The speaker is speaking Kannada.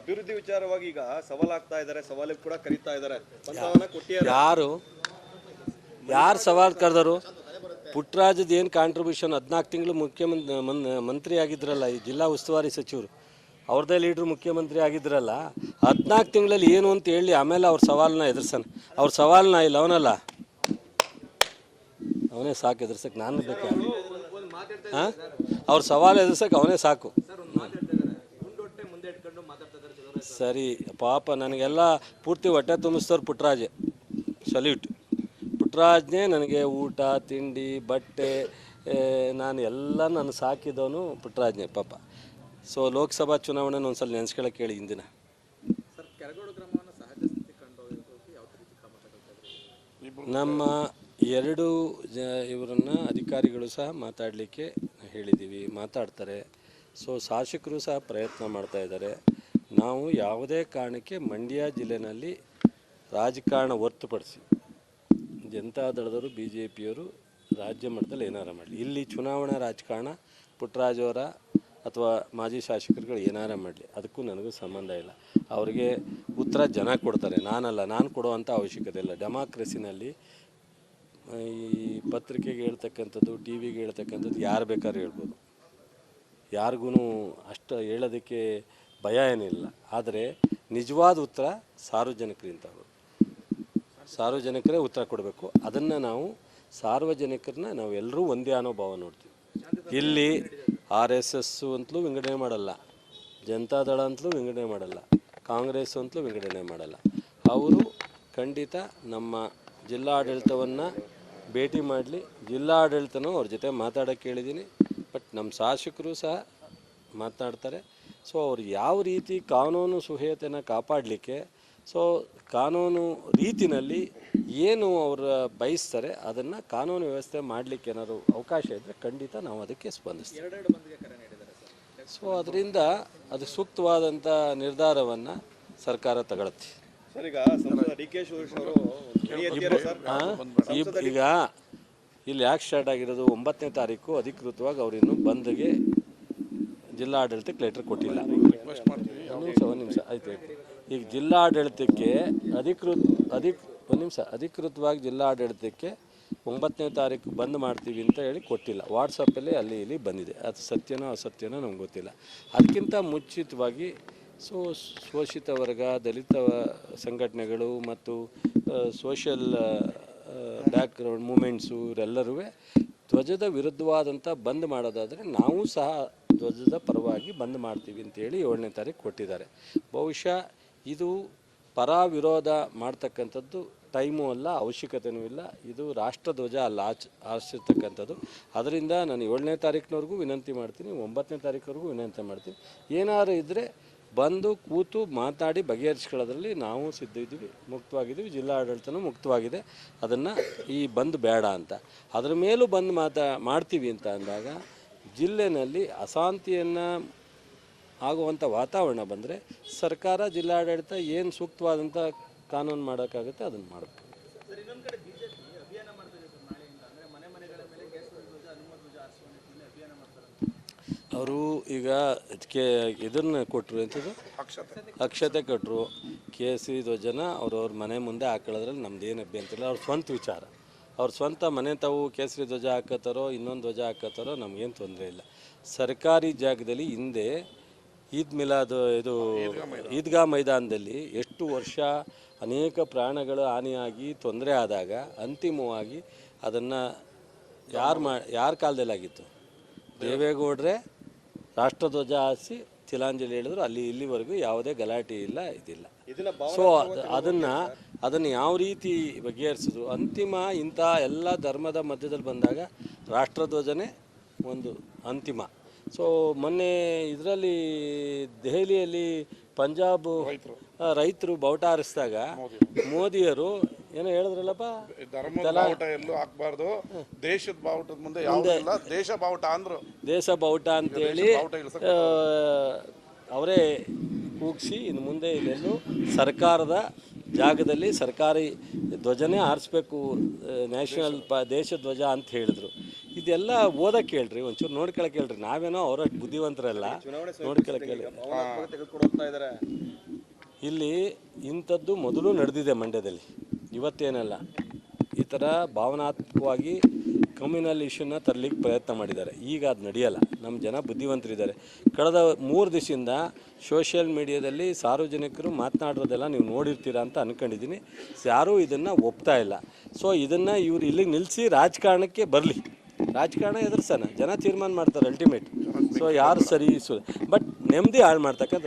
ಅಭಿವೃದ್ಧಿ ವಿಚಾರವಾಗಿ ಈಗ ಸವಾಲಾಗ್ತಾ ಇದ್ದಾರೆ, ಸವಾಲಿಗೆ ಕೂಡ ಕರೀತಾ ಇದ್ದಾರೆ. ಯಾರು ಸವಾಲು ಕರೆದರು? ಪುಟ್ಟರಾಜದ ಏನು ಕಾಂಟ್ರಿಬ್ಯೂಷನ್? 14 ತಿಂಗಳು ಮಂತ್ರಿ ಆಗಿದ್ರಲ್ಲ, ಈ ಜಿಲ್ಲಾ ಉಸ್ತುವಾರಿ ಸಚಿವರು, ಅವ್ರದ್ದೇ ಲೀಡ್ರು ಮುಖ್ಯಮಂತ್ರಿ ಆಗಿದ್ರಲ್ಲ. 14 ತಿಂಗಳಲ್ಲಿ ಏನು ಅಂತ ಹೇಳಿ ಆಮೇಲೆ ಅವ್ರ ಸವಾಲನ್ನ ಎದುರ್ಸೋಣ. ಅವ್ರ ಸವಾಲನ್ನ ಇಲ್ಲ, ಅವನೇ ಸಾಕು ಎದುರ್ಸಕ್ಕೆ. ನಾನು ಬೇಕಾ? ಹಾಂ, ಅವ್ರ ಸವಾಲು ಎದುರ್ಸಕ್ಕೆ ಅವನೇ ಸಾಕು. ಸರಿ ಪಾಪ, ನನಗೆಲ್ಲ ಪೂರ್ತಿ ಹೊಟ್ಟೆ ತುಂಬಿಸ್ತವ್ರು ಪುಟ್ಟರಾಜೆ. ಸಲ್ಯೂಟ್. ಪುಟ್ಟರಾಜ್ನೇ ನನಗೆ ಊಟ ತಿಂಡಿ ಬಟ್ಟೆ ನಾನು ಸಾಕಿದವನು ಪುಟ್ಟರಾಜ್ನೇ ಪಾಪ. ಸೊ ಲೋಕಸಭಾ ಚುನಾವಣೆ ಒಂದ್ಸಲ ನೆನೆಸ್ಕೊಳ್ಳೋಕೆ ಹೇಳಿ ಹಿಂದಿನ. ನಮ್ಮ ಎರಡು ಇವರನ್ನು ಅಧಿಕಾರಿಗಳು ಸಹ ಮಾತಾಡಲಿಕ್ಕೆ ಹೇಳಿದ್ದೀವಿ, ಮಾತಾಡ್ತಾರೆ. ಸೊ ಶಾಸಕರು ಸಹ ಪ್ರಯತ್ನ ಮಾಡ್ತಾ ಇದ್ದಾರೆ. ನಾವು ಯಾವುದೇ ಕಾರಣಕ್ಕೆ ಮಂಡ್ಯ ಜಿಲ್ಲೆಯಲ್ಲಿ ರಾಜಕಾರಣ ಹೊರತುಪಡಿಸಿ ಜನತಾದಳದವರು BJPಯವರು ರಾಜ್ಯ ಮಟ್ಟದಲ್ಲಿ ಏನಾರ ಮಾಡಲಿ, ಇಲ್ಲಿ ಚುನಾವಣಾ ರಾಜಕಾರಣ ಪುಟ್ಟರಾಜ್ ಅವರ ಅಥವಾ ಮಾಜಿ ಶಾಸಕರುಗಳು ಏನಾರ ಮಾಡಲಿ, ಅದಕ್ಕೂ ನನಗೂ ಸಂಬಂಧ ಇಲ್ಲ. ಅವರಿಗೆ ಉತ್ತರ ಜನ ಕೊಡ್ತಾರೆ, ನಾನಲ್ಲ. ನಾನು ಕೊಡುವಂಥ ಅವಶ್ಯಕತೆ ಇಲ್ಲ. ಡೆಮಾಕ್ರಸಿನಲ್ಲಿ ಈ ಪತ್ರಿಕೆಗೆ ಹೇಳ್ತಕ್ಕಂಥದ್ದು, TVಗೆ ಹೇಳ್ತಕ್ಕಂಥದ್ದು ಯಾರು ಬೇಕಾದ್ರೂ ಹೇಳ್ಬೋದು. ಯಾರಿಗೂ ಅಷ್ಟು ಹೇಳೋದಕ್ಕೆ ಭಯ ಏನಿಲ್ಲ. ಆದರೆ ನಿಜವಾದ ಉತ್ತರ ಸಾರ್ವಜನಿಕರೇ ಉತ್ತರ ಕೊಡಬೇಕು. ಅದನ್ನು ನಾವು ಸಾರ್ವಜನಿಕರನ್ನ ನಾವೆಲ್ಲರೂ ಒಂದೇ ಅನ್ನೋ ಭಾವ ನೋಡ್ತೀವಿ. ಇಲ್ಲಿ RSS ಅಂತಲೂ ವಿಂಗಡಣೆ ಮಾಡಲ್ಲ, ಜನತಾದಳ ಅಂತಲೂ ವಿಂಗಡಣೆ ಮಾಡಲ್ಲ, ಕಾಂಗ್ರೆಸ್ ಅಂತಲೂ ವಿಂಗಡಣೆ ಮಾಡಲ್ಲ. ಅವರು ಖಂಡಿತ ನಮ್ಮ ಜಿಲ್ಲಾಡಳಿತವನ್ನು ಭೇಟಿ ಮಾಡಲಿ. ಜಿಲ್ಲಾಡಳಿತನೂ ಅವ್ರ ಜೊತೆ ಮಾತಾಡೋಕ್ಕೆ ಹೇಳಿದ್ದೀನಿ. ಬಟ್ ನಮ್ಮ ಶಾಸಕರು ಸಹ ಮಾತನಾಡ್ತಾರೆ. ಸೊ ಅವ್ರು ಯಾವ ರೀತಿ ಕಾನೂನು ಸುವ್ಯವಸ್ಥೆಯನ್ನು ಕಾಪಾಡಲಿಕ್ಕೆ, ಸೊ ಕಾನೂನು ರೀತಿಯಲ್ಲಿ ಏನು ಅವರು ಬಯಸ್ತಾರೆ ಅದನ್ನು ಕಾನೂನು ವ್ಯವಸ್ಥೆ ಮಾಡಲಿಕ್ಕೆ ಏನಾದ್ರು ಅವಕಾಶ ಇದ್ದರೆ ಖಂಡಿತ ನಾವು ಅದಕ್ಕೆ ಸ್ಪಂದಿಸ್ತೀವಿ. ಸೊ ಅದರಿಂದ ಅದು ಸೂಕ್ತವಾದಂಥ ನಿರ್ಧಾರವನ್ನು ಸರ್ಕಾರ ತಗೊಳುತ್ತೆ. ಈಗ ಇಲ್ಲಿ ಯಾಕೆ ಸ್ಟಾರ್ಟ್ ಆಗಿರೋದು? 9ನೇ ತಾರೀಕು ಅಧಿಕೃತವಾಗಿ ಅವರಿನ್ನು ಬಂದ್ಗೆ ಜಿಲ್ಲಾಡಳಿತಕ್ಕೆ ಲೆಟರ್ ಕೊಟ್ಟಿಲ್ಲ. ಒಂದು ನಿಮಿಷ ಆಯ್ತು. ಈಗ ಜಿಲ್ಲಾಡಳಿತಕ್ಕೆ ಅಧಿಕೃತವಾಗಿ ಜಿಲ್ಲಾಡಳಿತಕ್ಕೆ 9ನೇ ತಾರೀಕು ಬಂದ್ ಮಾಡ್ತೀವಿ ಅಂತ ಹೇಳಿ ಕೊಟ್ಟಿಲ್ಲ. ವಾಟ್ಸಪ್ಪಲ್ಲಿ ಅಲ್ಲಿ ಇಲ್ಲಿ ಬಂದಿದೆ. ಅದು ಸತ್ಯನೋ ಅಸತ್ಯನೋ ನಮ್ಗೆ ಗೊತ್ತಿಲ್ಲ. ಅದಕ್ಕಿಂತ ಮುಂಚಿತವಾಗಿ ಶೋಷಿತ ವರ್ಗ, ದಲಿತ ಸಂಘಟನೆಗಳು ಮತ್ತು ಸೋಷಿಯಲ್ ಬ್ಯಾಕ್ಗ್ರೌಂಡ್ ಮೂಮೆಂಟ್ಸು ಇವರೆಲ್ಲರೂ ಧ್ವಜದ ವಿರುದ್ಧವಾದಂಥ ಬಂದ್ ಮಾಡೋದಾದರೆ ನಾವು ಸಹ ಧ್ವಜದ ಪರವಾಗಿ ಬಂದ್ ಮಾಡ್ತೀವಿ ಅಂತೇಳಿ 7ನೇ ತಾರೀಕು ಕೊಟ್ಟಿದ್ದಾರೆ. ಬಹುಶಃ ಇದು ಪರ ವಿರೋಧ ಮಾಡ್ತಕ್ಕಂಥದ್ದು ಟೈಮು ಅಲ್ಲ, ಅವಶ್ಯಕತೆಯೂ ಇಲ್ಲ. ಇದು ರಾಷ್ಟ್ರಧ್ವಜ ಅಲ್ಲ ಆರಿಸಿರ್ತಕ್ಕಂಥದ್ದು. ಅದರಿಂದ ನಾನು 7ನೇ ತಾರೀಕಿನವರೆಗೂ ವಿನಂತಿ ಮಾಡ್ತೀನಿ, 9ನೇ ತಾರೀಕುವರೆಗೂ ವಿನಂತಿ ಮಾಡ್ತೀನಿ. ಏನಾದ್ರು ಇದ್ದರೆ ಬಂದು ಕೂತು ಮಾತಾಡಿ ಬಗೆಹರಿಸ್ಕೊಳ್ಳೋದ್ರಲ್ಲಿ ನಾವು ಸಿದ್ಧ ಇದ್ದೀವಿ, ಮುಕ್ತವಾಗಿದ್ದೀವಿ. ಜಿಲ್ಲಾಡಳಿತನೂ ಮುಕ್ತವಾಗಿದೆ. ಅದನ್ನು ಈ ಬಂದ್ ಬೇಡ ಅಂತ, ಅದರ ಮೇಲೂ ಬಂದು ಮಾಡ್ತೀವಿ ಅಂತ ಅಂದಾಗ ಜಿಲ್ಲೆಯಲ್ಲಿ ಅಶಾಂತಿಯನ್ನು ಆಗುವಂಥ ವಾತಾವರಣ ಬಂದರೆ ಸರ್ಕಾರ, ಜಿಲ್ಲಾಡಳಿತ ಏನು ಸೂಕ್ತವಾದಂಥ ಕಾನೂನು ಮಾಡೋಕ್ಕಾಗುತ್ತೆ ಅದನ್ನು ಮಾಡಬೇಕು. ಅವರು ಈಗ ಇದನ್ನು ಕೊಟ್ಟರು, ಎಂಥದ್ದು ಅಕ್ಷತೆ ಕೊಟ್ಟರು. ಕೇಸರಿ ಧ್ವಜನ ಅವ್ರವ್ರ ಮನೆ ಮುಂದೆ ಹಾಕೊಳ್ಳೋದ್ರಲ್ಲಿ ನಮ್ದೇನು ಅಭ್ಯಂತರ ಇಲ್ಲ. ಅವ್ರ ಸ್ವಂತ ವಿಚಾರ. ಅವ್ರ ಸ್ವಂತ ಮನೆ ತಾವು ಕೇಸರಿ ಧ್ವಜ ಹಾಕೋತಾರೋ ಇನ್ನೊಂದು ಧ್ವಜ ಹಾಕೋತಾರೋ ನಮಗೇನು ತೊಂದರೆ ಇಲ್ಲ. ಸರ್ಕಾರಿ ಜಾಗದಲ್ಲಿ ಹಿಂದೆ ಈದ್ಗಾ ಮೈದಾನದಲ್ಲಿ ಎಷ್ಟು ವರ್ಷ ಅನೇಕ ಪ್ರಾಣಗಳು ಹಾನಿಯಾಗಿ ತೊಂದರೆ ಆದಾಗ ಅಂತಿಮವಾಗಿ ಅದನ್ನು ಯಾರ ಕಾಲದಲ್ಲಿ ಆಗಿತ್ತು? ದೇವೇಗೌಡರೇ ರಾಷ್ಟ್ರಧ್ವಜ ಹಾರಿಸಿ ತಿಲಾಂಜಲಿ ಹೇಳಿದ್ರು. ಇಲ್ಲಿವರೆಗೂ ಯಾವುದೇ ಗಲಾಟೆ ಇಲ್ಲ, ಇದಿಲ್ಲ. ಸೊ ಅದನ್ನು ಯಾವ ರೀತಿ ಬಗೆಹರಿಸಿದ್ರು? ಅಂತಿಮ ಇಂಥ ಎಲ್ಲ ಧರ್ಮದ ಮಧ್ಯದಲ್ಲಿ ಬಂದಾಗ ರಾಷ್ಟ್ರಧ್ವಜನೇ ಒಂದು ಅಂತಿಮ. ಸೊ ಮೊನ್ನೆ ಇದರಲ್ಲಿ ದೆಹಲಿಯಲ್ಲಿ ಪಂಜಾಬ್ ರೈತರು ಬಾವುಟ ಹಾರಿಸಿದಾಗ ಮೋದಿಯವರು ಏನೋ ಹೇಳಿದ್ರಲ್ಲಪ್ಪ, ಬಾವುಟ ಎಲ್ಲೂ ಹಾಕಬಾರ್ದು, ದೇಶದ ಬಾವುಟದ ಮುಂದೆ ಯಾವುದಿಲ್ಲ, ದೇಶ ಬಾವುಟ ಅಂದ್ರು. ದೇಶ ಬಾವುಟ ಅಂತೇಳಿ ಅವರೇ ಕೂಗಿಸಿ ಇನ್ನು ಮುಂದೆ ಇಲ್ಲೆಲ್ಲೂ ಸರ್ಕಾರದ ಜಾಗದಲ್ಲಿ ಸರ್ಕಾರಿ ಧ್ವಜನೇ ಹಾರಿಸ್ಬೇಕು, ನ್ಯಾಷನಲ್ ದೇಶ ಧ್ವಜ ಅಂತ ಹೇಳಿದ್ರು. ಇದೆಲ್ಲ ಓದಕ್ಕೆ ಹೇಳ್ರಿ, ಒಂಚೂರು ನೋಡ್ಕೊಳಕ್ಕೆ ಹೇಳ್ರಿ. ನಾವೇನೋ ಅವರಷ್ಟು ಬುದ್ಧಿವಂತರಲ್ಲ, ನೋಡ್ಕೊಳಕ್ಕೆ ಹೇಳಿ. ಇಲ್ಲಿ ಇಂಥದ್ದು ಮೊದಲು ನಡೆದಿದೆ ಮಂಡ್ಯದಲ್ಲಿ, ಇವತ್ತೇನಲ್ಲ. ಈ ಥರ ಭಾವನಾತ್ಮಕವಾಗಿ ಕಮ್ಯುನಲ್ ಇಶ್ಯೂನ ತರಲಿಕ್ಕೆ ಪ್ರಯತ್ನ ಮಾಡಿದ್ದಾರೆ. ಈಗ ಅದು ನಡೆಯಲ್ಲ. ನಮ್ಮ ಜನ ಬುದ್ಧಿವಂತರಿದ್ದಾರೆ. ಕಳೆದ 3 ದಿವಸದಿಂದ ಸೋಷಿಯಲ್ ಮೀಡಿಯಾದಲ್ಲಿ ಸಾರ್ವಜನಿಕರು ಮಾತನಾಡಿರೋದೆಲ್ಲ ನೀವು ನೋಡಿರ್ತೀರ ಅಂತ ಅಂದ್ಕೊಂಡಿದ್ದೀನಿ. ಯಾರೂ ಇದನ್ನು ಒಪ್ತಾ ಇಲ್ಲ. ಸೊ ಇದನ್ನು ಇವ್ರು ಇಲ್ಲಿಗೆ ನಿಲ್ಲಿಸಿ ರಾಜಕಾರಣಕ್ಕೆ ಬರಲಿ, ರಾಜಕಾರಣ ಎದುರಿಸೋಣ, ಜನ ತೀರ್ಮಾನ ಮಾಡ್ತಾರೆ ಅಲ್ಟಿಮೇಟ್. ಸೊ ಯಾರು ಸರಿ ಬಟ್ ನೆಮ್ಮದಿ ಹಾಳು ಮಾಡ್ತಕ್ಕಂಥ